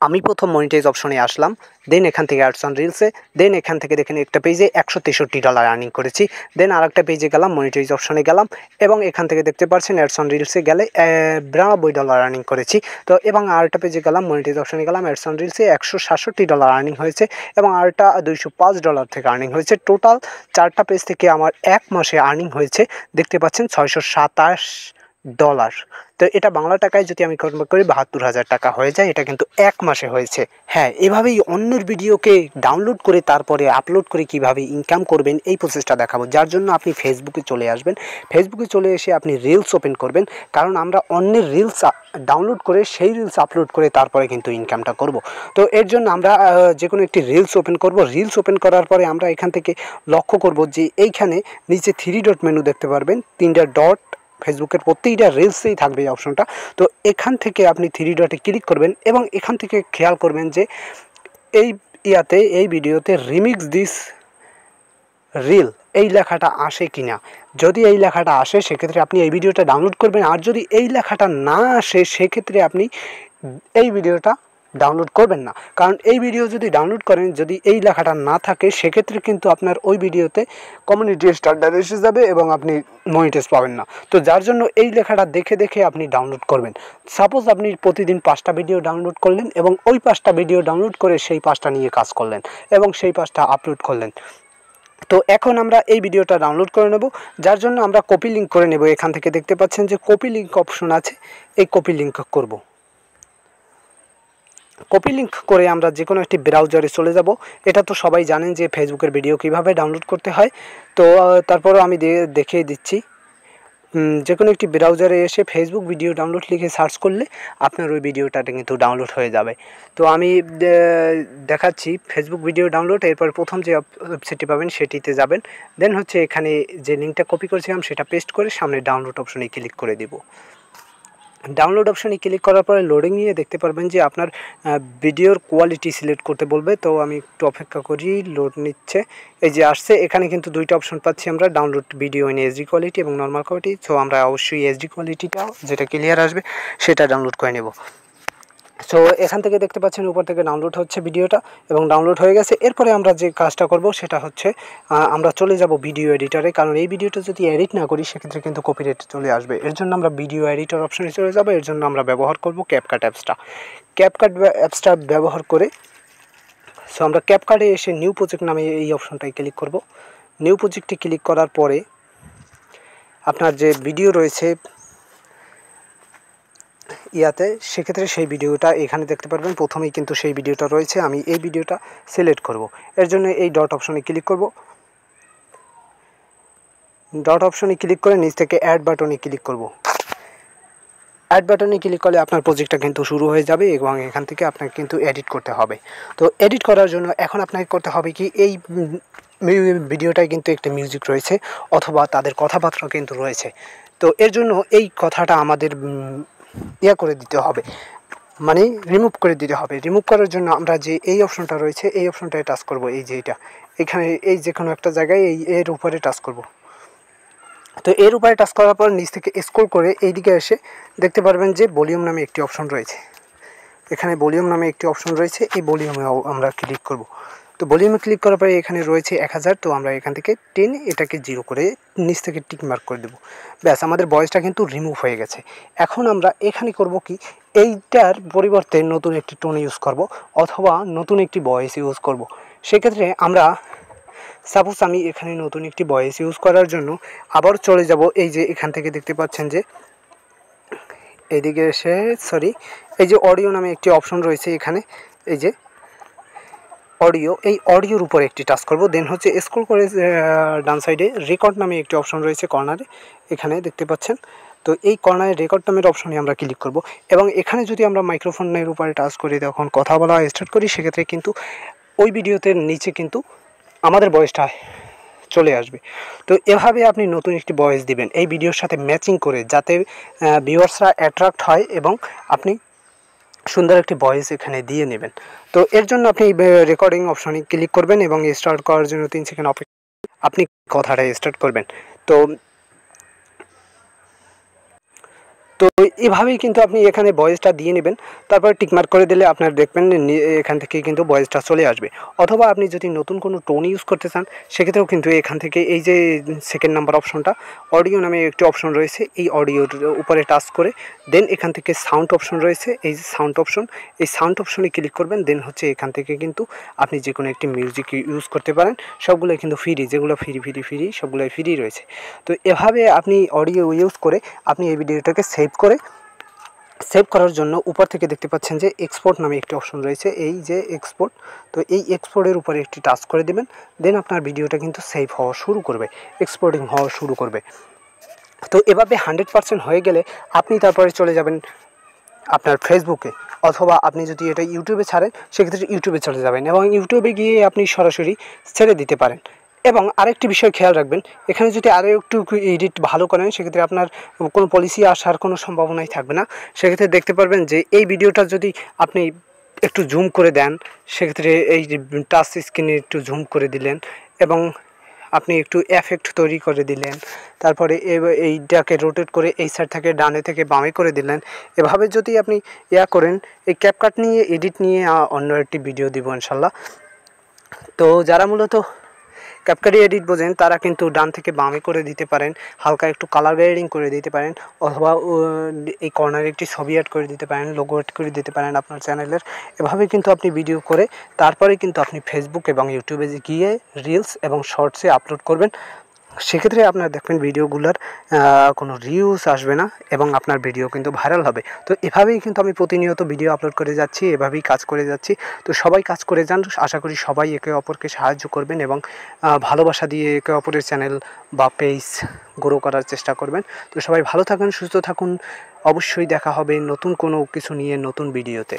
আমি প্রথম মনিটাইজ অপশনে আসলাম, দেন এখান থেকে অ্যাডস অন রিলসে, দেন এখান থেকে দেখেন একটা পেজে $163 আর্নিং করেছি। দেন আরেকটা পেজে গেলাম, মনিটাইজ অপশনে গেলাম এবং এখান থেকে দেখতে পাচ্ছেন অ্যাডস অন রিলসে গেলে $92 আর্নিং করেছি। তো এবং আরেকটা পেজে গেলাম, মনিটাইজ অপশনে গেলাম, অ্যাডস অন রিলসে $167 আর্নিং হয়েছে এবং আরেকটা $205 থেকে আর্নিং হয়েছে। টোটাল 4টা পেজ থেকে আমার এক মাসে আর্নিং হয়েছে দেখতে পাচ্ছেন $627। তো এটা বাংলা টাকায় যদি আমি কনভার্ট করি 72,000 টাকা হয়ে যায়। এটা কিন্তু এক মাসে হয়েছে। হ্যাঁ, এভাবেই অন্যের ভিডিওকে ডাউনলোড করে তারপরে আপলোড করে কীভাবে ইনকাম করবেন এই প্রসেসটা দেখাবো। যার জন্য আপনি ফেসবুকে চলে আসবেন, ফেসবুকে চলে এসে আপনি রিলস ওপেন করবেন, কারণ আমরা অন্যের রিলস ডাউনলোড করে সেই রিলস আপলোড করে তারপরে কিন্তু ইনকামটা করব। তো এর জন্য আমরা যে কোনো একটি রিলস ওপেন করব। রিলস ওপেন করার পরে আমরা এখান থেকে লক্ষ্য করব যে এইখানে নিচে 3 ডট মেনু দেখতে পারবেন, 3টা ডট ফেসবুকের প্রত্যেকটা রিলসেই থাকবে এই অপশনটা। তো এখান থেকে আপনি 3 ডটে ক্লিক করবেন এবং এখান থেকে খেয়াল করবেন যে এই ভিডিওতে রিমিক্স দিস রিল এই লেখাটা আসে কি না। যদি এই লেখাটা আসে সেক্ষেত্রে আপনি এই ভিডিওটা ডাউনলোড করবেন, আর যদি এই লেখাটা না আসে সেক্ষেত্রে আপনি এই ভিডিওটা ডাউনলোড করবেন না। কারণ এই ভিডিও যদি ডাউনলোড করেন, যদি এই লেখাটা না থাকে সেক্ষেত্রে কিন্তু আপনার ওই ভিডিওতে কমিউনিটি স্ট্যান্ডার্ড এসে যাবে এবং আপনি মনিটাইজ পাবেন না। তো যার জন্য এই লেখাটা দেখে দেখে আপনি ডাউনলোড করবেন। সাপোজ আপনি প্রতিদিন 5টা ভিডিও ডাউনলোড করলেন এবং ওই 5টা ভিডিও ডাউনলোড করে সেই 5টা নিয়ে কাজ করলেন এবং সেই 5টা আপলোড করলেন। তো এখন আমরা এই ভিডিওটা ডাউনলোড করে নেব, যার জন্য আমরা কপি লিঙ্ক করে নেব। এখান থেকে দেখতে পাচ্ছেন যে কপি লিঙ্ক অপশন আছে, এই কপি লিঙ্ক করব। কপি লিঙ্ক করে আমরা যে কোনো একটি ব্রাউজারে চলে যাব। এটা তো সবাই জানেন যে ফেসবুকের ভিডিও কিভাবে ডাউনলোড করতে হয়। তো তারপরও আমি দেখিয়ে দিচ্ছি। যে কোনো একটি ব্রাউজারে এসে ফেসবুক ভিডিও ডাউনলোড লিখে সার্চ করলে আপনার ওই ভিডিওটা কিন্তু ডাউনলোড হয়ে যাবে। তো আমি দেখাচ্ছি ফেসবুক ভিডিও ডাউনলোড। এরপর প্রথম যে ওয়েবসাইটটি পাবেন সেটিতে যাবেন, দেন হচ্ছে এখানে যে লিঙ্কটা কপি করেছিলাম সেটা পেস্ট করে সামনে ডাউনলোড অপশনে ক্লিক করে দেব। ডাউনলোড অপশনে ক্লিক করার পরে লোডিং নিয়ে দেখতে পারবেন যে আপনার ভিডিওর কোয়ালিটি সিলেক্ট করতে বলবে। তো আমি একটু অপেক্ষা করি, লোড নিচ্ছে। এই যে আসছে, এখানে কিন্তু 2টা অপশন পাচ্ছি আমরা, download video in HD quality এবং নর্মাল কোয়ালিটি। সো আমরা অবশ্যই এইচডি কোয়ালিটিটা যেটা ক্লিয়ার আসবে সেটা ডাউনলোড করে নেব। সো এখান থেকে দেখতে পাচ্ছেন উপর থেকে ডাউনলোড হচ্ছে ভিডিওটা এবং ডাউনলোড হয়ে গেছে। এরপরে আমরা যে কাজটা করব সেটা হচ্ছে আমরা চলে যাব ভিডিও এডিটরে, কারণ এই ভিডিওটা যদি এডিট না করি সেক্ষেত্রে কিন্তু কপিরাইট চলে আসবে। এর জন্য আমরা ভিডিও এডিটর অপশনে চলে যাব। এর জন্য আমরা ব্যবহার করব ক্যাপকাট অ্যাপসটা। ক্যাপকাট অ্যাপসটা ব্যবহার করে সো আমরা ক্যাপকাটে এসে নিউ প্রজেক্ট নামে এই অপশনটায় ক্লিক করব। নিউ প্রজেক্টে ক্লিক করার পরে আপনার যে ভিডিও রয়েছে সেক্ষেত্রে সেই ভিডিওটা এখানে দেখতে পারবেন। প্রথমেই কিন্তু সেই ভিডিওটা রয়েছে, আমি এই ভিডিওটা সিলেক্ট করব। এর জন্য এই ডট অপশনে ক্লিক করব। ডট অপশনে ক্লিক করে নিচ থেকে অ্যাড বাটনে ক্লিক করব। অ্যাড বাটনে ক্লিক করলে আপনার প্রজেক্টটা কিন্তু শুরু হয়ে যাবে এবং এখান থেকে আপনাকে কিন্তু এডিট করতে হবে। তো এডিট করার জন্য এখন আপনাকে করতে হবে কি, এই ভিডিওটায় কিন্তু একটা মিউজিক রয়েছে অথবা তাদের কথাবার্তা কিন্তু রয়েছে। তো এর জন্য এই কথাটা আমাদের করে দিতে হবে, মানে রিমুভ করে দিতে হবে। রিমুভ করার জন্য আমরা যে এই অপশনটা রয়েছে এই অপশনটায় টাচ করব। এই যে এখানে এই যে কোনো একটা জায়গায় এর উপরে টাচ করব। তো এর উপরে টাচ করার পর নিচ থেকে স্ক্রল করে এইদিকে এসে দেখতে পারবেন যে ভলিউম নামে একটি অপশন রয়েছে। এখানে ভলিউম নামে একটি অপশন রয়েছে, এই ভলিউমে আমরা ক্লিক করব। তো ভলিউমে ক্লিক করার পরে এখানে রয়েছে 1000। তো আমরা এখান থেকে টেনে এটাকে 0 করে নিচ থেকে টিক মার্ক করে দেবো। ব্যাস, আমাদের ভয়েসটা কিন্তু রিমুভ হয়ে গেছে। এখন আমরা এখানে করব কি, এইটার পরিবর্তে নতুন একটি টোন ইউজ করব অথবা নতুন একটি ভয়েস ইউজ করব। সেক্ষেত্রে আমরা সাপোজ আমি এখানে নতুন একটি ভয়েস ইউজ করার জন্য আবার চলে যাব। এই যে এখান থেকে দেখতে পাচ্ছেন যে এদিকে এসে এই যে অডিও নামে একটি অপশন রয়েছে এখানে, এই যে অডিও, এই অডিওর উপরে একটি টাচ করব। দেন হচ্ছে স্ক্রল করে ডান সাইডে রেকর্ড নামে একটি অপশন রয়েছে কর্নারে, এখানে দেখতে পাচ্ছেন। তো এই কর্নারে রেকর্ড নামের অপশনে আমরা ক্লিক করব এবং এখানে যদি আমরা মাইক্রোফোনের উপরে টাচ করি তখন কথা বলা স্টার্ট করি, সেক্ষেত্রে কিন্তু ওই ভিডিওতে নিচে কিন্তু আমাদের ভয়েসটা চলে আসবে। তো এভাবে আপনি নতুন একটি ভয়েস দিবেন এই ভিডিওর সাথে ম্যাচিং করে, যাতে ভিউয়ার্সরা অ্যাট্রাক্ট হয় এবং আপনি সুন্দর একটি ভয়েস এখানে দিয়ে নেবেন। তো এর জন্য আপনি রেকর্ডিং অপশনে ক্লিক করবেন এবং স্টার্ট করার জন্য 3 সেকেন্ড অপেক্ষা আপনি কথাটা স্টার্ট করবেন। তো তো এভাবেই কিন্তু আপনি এখানে ভয়েসটা দিয়ে নেবেন, তারপরে টিকমার্ক করে দিলে আপনার দেখবেন এখান থেকে কিন্তু ভয়েসটা চলে আসবে। অথবা আপনি যদি নতুন কোনো টোন ইউজ করতে চান সেক্ষেত্রেও কিন্তু এখান থেকে এই যে সেকেন্ড নাম্বার অপশনটা অডিও নামে একটি অপশন রয়েছে, এই অডিওর উপরে টাচ করে দেন এখান থেকে সাউন্ড অপশন রয়েছে, এই যে সাউন্ড অপশন, এই সাউন্ড অপশনে ক্লিক করবেন। দেন হচ্ছে এখান থেকে কিন্তু আপনি যে কোনো একটি মিউজিক ইউজ করতে পারেন, সবগুলোই কিন্তু ফ্রি, যেগুলো ফ্রি সবগুলোই ফ্রি রয়েছে। তো এভাবে আপনি অডিও ইউজ করে আপনি এই ভিডিওটাকে সেভ করার জন্য উপর থেকে দেখতে পাচ্ছেন যে এক্সপোর্ট নামে একটি অপশন রয়েছে, এই যে এক্সপোর্ট। তো এই এক্সপোর্টের উপরে একটি টাচ করে দেবেন, দেন আপনার ভিডিওটা কিন্তু সেভ হওয়া শুরু করবে, এক্সপোর্টিং হওয়া শুরু করবে। তো এভাবে 100% হয়ে গেলে আপনি তারপরে চলে যাবেন আপনার ফেসবুকে, অথবা আপনি যদি এটা ইউটিউবে ছাড়েন সেক্ষেত্রে ইউটিউবে চলে যাবেন এবং ইউটিউবে গিয়ে আপনি সরাসরি ছেড়ে দিতে পারেন। এবং আরেকটি বিষয় খেয়াল রাখবেন, এখানে যদি আরও একটু এডিট ভালো করেন সেক্ষেত্রে আপনার কোনো পলিসি আসার কোনো সম্ভাবনাই থাকবে না। সেক্ষেত্রে দেখতে পারবেন যে এই ভিডিওটা যদি আপনি একটু জুম করে দেন, সেক্ষেত্রে এই টাচ স্ক্রিনে একটু জুম করে দিলেন এবং আপনি একটু এফেক্ট তৈরি করে দিলেন, তারপরে এইটাকে রোটেট করে এই সাইড থেকে ডানে থেকে বামে করে দিলেন। এভাবে যদি আপনি করেন, এই ক্যাপকাট নিয়ে এডিট নিয়ে অন্য একটি ভিডিও দিব ইনশাল্লাহ। তো যারা মূলত ক্যাপকাট এডিট বোঝেন তারা কিন্তু ডান থেকে বামে করে দিতে পারেন, হালকা একটু কালার গ্রেডিং করে দিতে পারেন, অথবা এই কর্নারে একটি ছবি অ্যাড করে দিতে পারেন, লোগো অ্যাড করে দিতে পারেন আপনার চ্যানেলের। এভাবে কিন্তু আপনি ভিডিও করে তারপরে কিন্তু আপনি ফেসবুক এবং ইউটিউবে গিয়ে রিলস এবং শর্টসে আপলোড করবেন। সেক্ষেত্রে আপনার দেখবেন ভিডিওগুলোর কোনো রিউজ আসবে না এবং আপনার ভিডিও কিন্তু ভাইরাল হবে। তো এভাবেই কিন্তু আমি প্রতিনিয়ত ভিডিও আপলোড করে যাচ্ছি, এভাবেই কাজ করে যাচ্ছি। তো সবাই কাজ করে যান, আশা করি সবাই একে অপরকে সাহায্য করবেন এবং ভালোবাসা দিয়ে একে অপরের চ্যানেল বা পেজ গ্রো করার চেষ্টা করবেন। তো সবাই ভালো থাকুন, সুস্থ থাকুন, অবশ্যই দেখা হবে নতুন কোনো কিছু নিয়ে নতুন ভিডিওতে।